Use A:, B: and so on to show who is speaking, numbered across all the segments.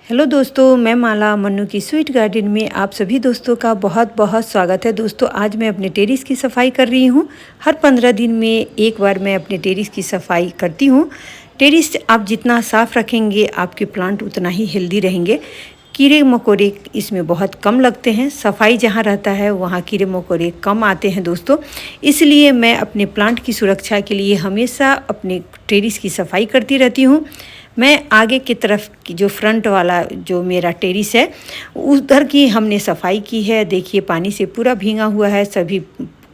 A: Hello दोस्तों, मैं माला मन्नू की स्वीट गार्डन में आप सभी दोस्तों का बहुत बहुत स्वागत है। दोस्तों, आज मैं अपने टेरेस की सफाई कर रही हूँ। हर 15 दिन में एक बार मैं अपने टेरेस की सफाई करती हूँ। टेरेस आप जितना साफ़ रखेंगे आपके प्लांट उतना ही हेल्दी रहेंगे। कीड़े मकोड़े इसमें बहुत कम लगते हैं। सफाई जहाँ रहता है वहाँ कीड़े मकोड़े कम आते हैं दोस्तों। इसलिए मैं अपने प्लांट की सुरक्षा के लिए हमेशा अपने टेरेस की सफाई करती रहती हूँ। मैं आगे की तरफ की जो फ्रंट वाला जो मेरा टेरेस है उधर की हमने सफाई की है। देखिए पानी से पूरा भीगा हुआ है। सभी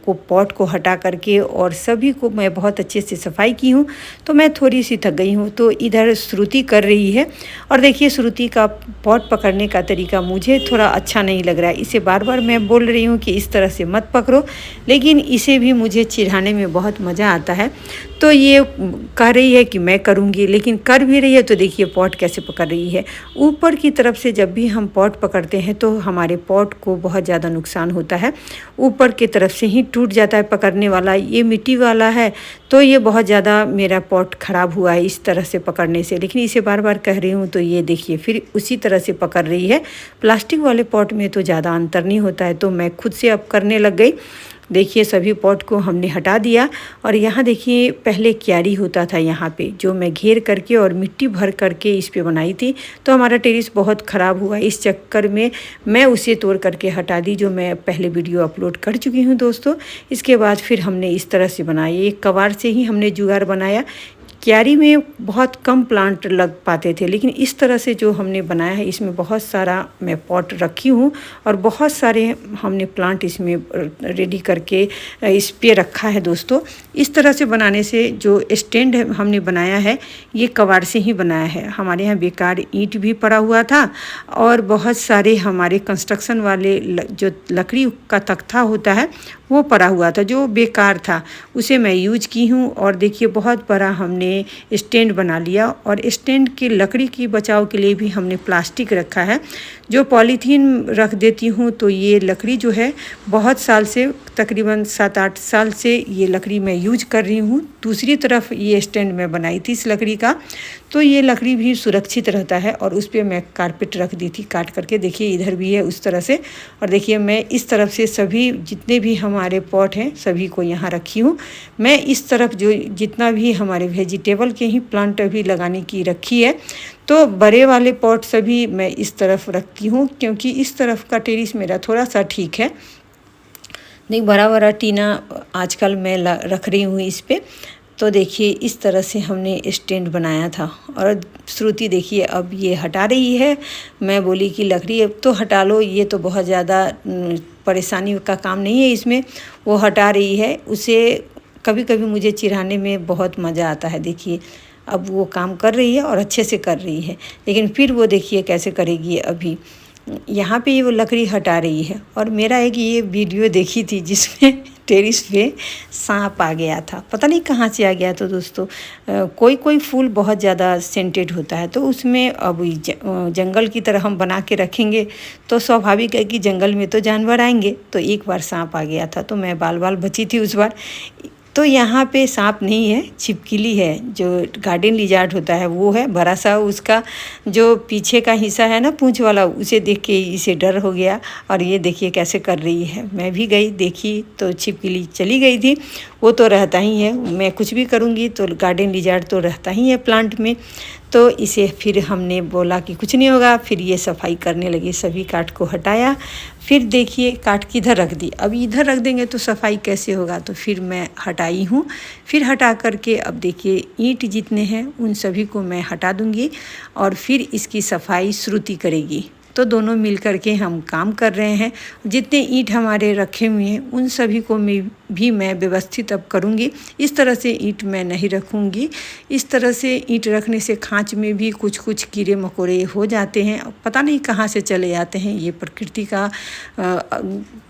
A: को पॉट को हटा करके और सभी को मैं बहुत अच्छे से सफाई की हूँ। तो मैं थोड़ी सी थक गई हूँ तो इधर श्रुति कर रही है। और देखिए श्रुति का पॉट पकड़ने का तरीका मुझे थोड़ा अच्छा नहीं लग रहा है। इसे बार बार मैं बोल रही हूँ कि इस तरह से मत पकड़ो, लेकिन इसे भी मुझे चिढ़ाने में बहुत मज़ा आता है। तो ये कह रही है कि मैं करूँगी, लेकिन कर भी रही है। तो देखिए पॉट कैसे पकड़ रही है। ऊपर की तरफ से जब भी हम पॉट पकड़ते हैं तो हमारे पॉट को बहुत ज़्यादा नुकसान होता है। ऊपर की तरफ से ही टूट जाता है पकड़ने वाला। ये मिट्टी वाला है तो ये बहुत ज़्यादा मेरा पॉट ख़राब हुआ है इस तरह से पकड़ने से। लेकिन इसे बार बार कह रही हूँ तो ये देखिए फिर उसी तरह से पकड़ रही है। प्लास्टिक वाले पॉट में तो ज़्यादा अंतर नहीं होता है, तो मैं खुद से अब करने लग गई। देखिए सभी पॉट को हमने हटा दिया। और यहाँ देखिए पहले क्यारी होता था यहाँ पे, जो मैं घेर करके और मिट्टी भर करके इस पे बनाई थी। तो हमारा टेरेस बहुत ख़राब हुआ। इस चक्कर में मैं उसे तोड़ करके हटा दी, जो मैं पहले वीडियो अपलोड कर चुकी हूँ दोस्तों। इसके बाद फिर हमने इस तरह से बनाई। एक कबाड़ से ही हमने जुगाड़ बनाया। क्यारी में बहुत कम प्लांट लग पाते थे, लेकिन इस तरह से जो हमने बनाया है इसमें बहुत सारा मैं पॉट रखी हूँ और बहुत सारे हमने प्लांट इसमें रेडी करके इस पे रखा है दोस्तों। इस तरह से बनाने से जो स्टैंड हमने बनाया है ये कबाड़ से ही बनाया है। हमारे यहाँ बेकार ईंट भी पड़ा हुआ था और बहुत सारे हमारे कंस्ट्रक्शन वाले जो लकड़ी का तख्ता होता है वो पड़ा हुआ था जो बेकार था, उसे मैं यूज की हूँ। और देखिए बहुत बड़ा हमने स्टैंड बना लिया। और स्टैंड की लकड़ी की बचाव के लिए भी हमने प्लास्टिक रखा है। जो पॉलीथीन रख देती हूँ तो ये लकड़ी जो है बहुत साल से, तकरीबन 7-8 साल से ये लकड़ी मैं यूज कर रही हूँ। दूसरी तरफ ये स्टैंड मैं बनाई थी इस लकड़ी का, तो ये लकड़ी भी सुरक्षित रहता है। और उस पर मैं कारपेट रख दी थी काट करके। देखिए इधर भी है उस तरह से। और देखिए मैं इस तरफ से सभी जितने भी हमारे पॉट हैं सभी को यहाँ रखी हूँ। मैं इस तरफ जो जितना भी हमारे वेजिटेबल के ही प्लांट अभी लगाने की रखी है, तो बड़े वाले पॉट सभी मैं इस तरफ रखती हूँ, क्योंकि इस तरफ का टेरेस मेरा थोड़ा सा ठीक है। नहीं, बड़ा बड़ा टीना आजकल मैं रख रही हूँ इस पे। तो देखिए इस तरह से हमने स्टैंड बनाया था। और श्रुति देखिए अब ये हटा रही है। मैं बोली कि लकड़ी अब तो हटा लो, ये तो बहुत ज़्यादा परेशानी का काम नहीं है इसमें। वो हटा रही है। उसे कभी कभी मुझे चिढ़ाने में बहुत मज़ा आता है। देखिए अब वो काम कर रही है और अच्छे से कर रही है, लेकिन फिर वो देखिए कैसे करेगी। अभी यहाँ पे वो लकड़ी हटा रही है। और मेरा एक ये वीडियो देखी थी जिसमें टेरेस पे सांप आ गया था, पता नहीं कहाँ से आ गया। तो दोस्तों कोई कोई फूल बहुत ज़्यादा सेंटेड होता है, तो उसमें अब जंगल की तरह हम बना के रखेंगे तो स्वाभाविक है कि जंगल में तो जानवर आएंगे। तो एक बार सांप आ गया था तो मैं बाल बाल बची थी उस बार। तो यहाँ पे सांप नहीं है, छिपकली है। जो गार्डन लिजार्ड होता है वो है बड़ा सा। उसका जो पीछे का हिस्सा है ना पूंछ वाला, उसे देख के इसे डर हो गया। और ये देखिए कैसे कर रही है। मैं भी गई देखी तो छिपकली चली गई थी। वो तो रहता ही है, मैं कुछ भी करूँगी तो गार्डन लिजार्ड तो रहता ही है प्लांट में। तो इसे फिर हमने बोला कि कुछ नहीं होगा। फिर ये सफाई करने लगी, सभी काट को हटाया। फिर देखिए काट किधर रख दी। अब इधर रख देंगे तो सफाई कैसे होगा, तो फिर मैं हटाई हूँ। फिर हटा करके अब देखिए ईंट जितने हैं उन सभी को मैं हटा दूँगी और फिर इसकी सफाई श्रुति करेगी। तो दोनों मिल कर के हम काम कर रहे हैं। जितने ईंट हमारे रखे हुए हैं उन सभी को मैं व्यवस्थित अब करूँगी। इस तरह से ईंट मैं नहीं रखूँगी। इस तरह से ईंट रखने से खाँच में भी कुछ कुछ कीड़े मकोड़े हो जाते हैं, पता नहीं कहाँ से चले आते हैं। ये प्रकृति का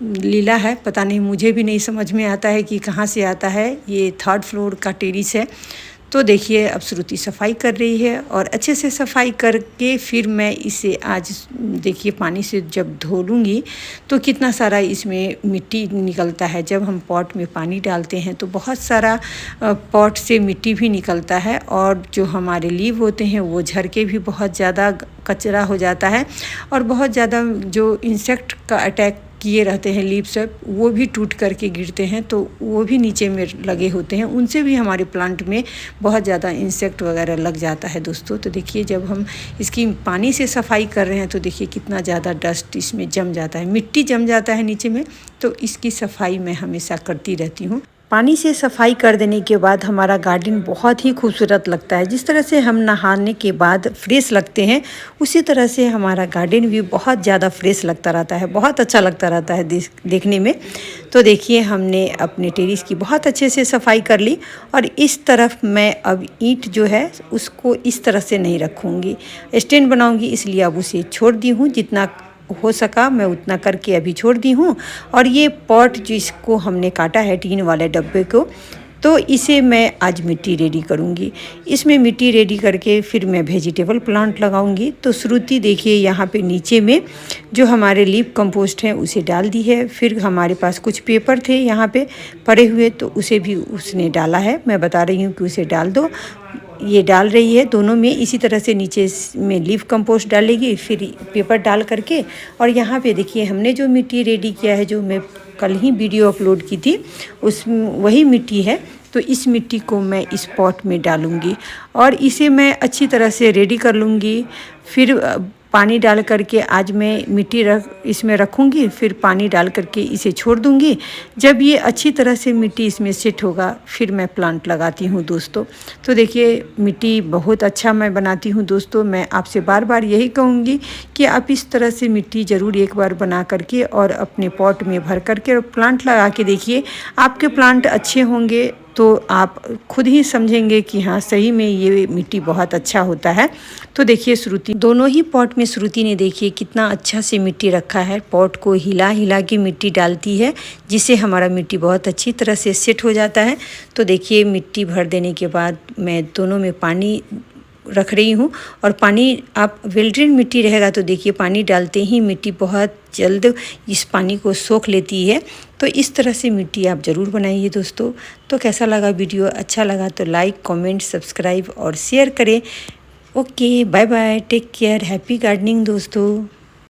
A: लीला है, पता नहीं, मुझे भी नहीं समझ में आता है कि कहाँ से आता है। ये 3rd फ्लोर का टेरेस है। तो देखिए अब श्रुति सफाई कर रही है और अच्छे से सफाई करके फिर मैं इसे आज देखिए पानी से जब धो लूँगी तो कितना सारा इसमें मिट्टी निकलता है। जब हम पॉट में पानी डालते हैं तो बहुत सारा पॉट से मिट्टी भी निकलता है और जो हमारे लीव होते हैं वो झड़ के भी बहुत ज़्यादा कचरा हो जाता है और बहुत ज़्यादा जो इंसेक्ट का अटैक किए रहते हैं लीव सब वो भी टूट करके गिरते हैं, तो वो भी नीचे में लगे होते हैं, उनसे भी हमारे प्लांट में बहुत ज़्यादा इंसेक्ट वगैरह लग जाता है दोस्तों। तो देखिए जब हम इसकी पानी से सफाई कर रहे हैं तो देखिए कितना ज़्यादा डस्ट इसमें जम जाता है, मिट्टी जम जाता है नीचे में। तो इसकी सफाई मैं हमेशा करती रहती हूँ। पानी से सफाई कर देने के बाद हमारा गार्डन बहुत ही खूबसूरत लगता है। जिस तरह से हम नहाने के बाद फ्रेश लगते हैं उसी तरह से हमारा गार्डन भी बहुत ज़्यादा फ्रेश लगता रहता है, बहुत अच्छा लगता रहता है देखने में। तो देखिए हमने अपने टेरेस की बहुत अच्छे से सफाई कर ली और इस तरफ मैं अब ईंट जो है उसको इस तरह से नहीं रखूँगी, स्टैंड बनाऊँगी, इसलिए अब उसे छोड़ दी हूँ। जितना हो सका मैं उतना करके अभी छोड़ दी हूँ। और ये पॉट जिसको हमने काटा है टीन वाले डब्बे को, तो इसे मैं आज मिट्टी रेडी करूँगी। इसमें मिट्टी रेडी करके फिर मैं वेजिटेबल प्लांट लगाऊंगी। तो श्रुति देखिए यहाँ पे नीचे में जो हमारे लीफ कंपोस्ट हैं उसे डाल दी है। फिर हमारे पास कुछ पेपर थे यहाँ पे पड़े हुए तो उसे भी उसने डाला है। मैं बता रही हूँ कि उसे डाल दो, ये डाल रही है दोनों में। इसी तरह से नीचे में लीफ कंपोस्ट डालेगी फिर पेपर डाल करके। और यहाँ पे देखिए हमने जो मिट्टी रेडी किया है, जो मैं कल ही वीडियो अपलोड की थी, उस वही मिट्टी है। तो इस मिट्टी को मैं इस पॉट में डालूँगी और इसे मैं अच्छी तरह से रेडी कर लूँगी। फिर पानी डाल करके आज मैं मिट्टी इसमें रखूँगी, फिर पानी डाल करके इसे छोड़ दूँगी। जब ये अच्छी तरह से मिट्टी इसमें सेट होगा फिर मैं प्लांट लगाती हूँ दोस्तों। तो देखिए मिट्टी बहुत अच्छा मैं बनाती हूँ दोस्तों। मैं आपसे बार बार यही कहूँगी कि आप इस तरह से मिट्टी ज़रूर एक बार बना करके और अपने पॉट में भर करके प्लांट लगा के देखिए, आपके प्लांट अच्छे होंगे तो आप खुद ही समझेंगे कि हाँ सही में ये मिट्टी बहुत अच्छा होता है। तो देखिए श्रुति दोनों ही पॉट में श्रुति ने देखिए कितना अच्छा से मिट्टी रखा है। पॉट को हिला हिला के मिट्टी डालती है जिससे हमारा मिट्टी बहुत अच्छी तरह से सेट हो जाता है। तो देखिए मिट्टी भर देने के बाद मैं दोनों में पानी रख रही हूँ। और पानी आप वेल ड्रेन मिट्टी रहेगा तो देखिए पानी डालते ही मिट्टी बहुत जल्द इस पानी को सोख लेती है। तो इस तरह से मिट्टी आप ज़रूर बनाइए दोस्तों। तो कैसा लगा वीडियो? अच्छा लगा तो लाइक, कमेंट, सब्सक्राइब और शेयर करें। Okay, bye bye, take care, happy gardening दोस्तों।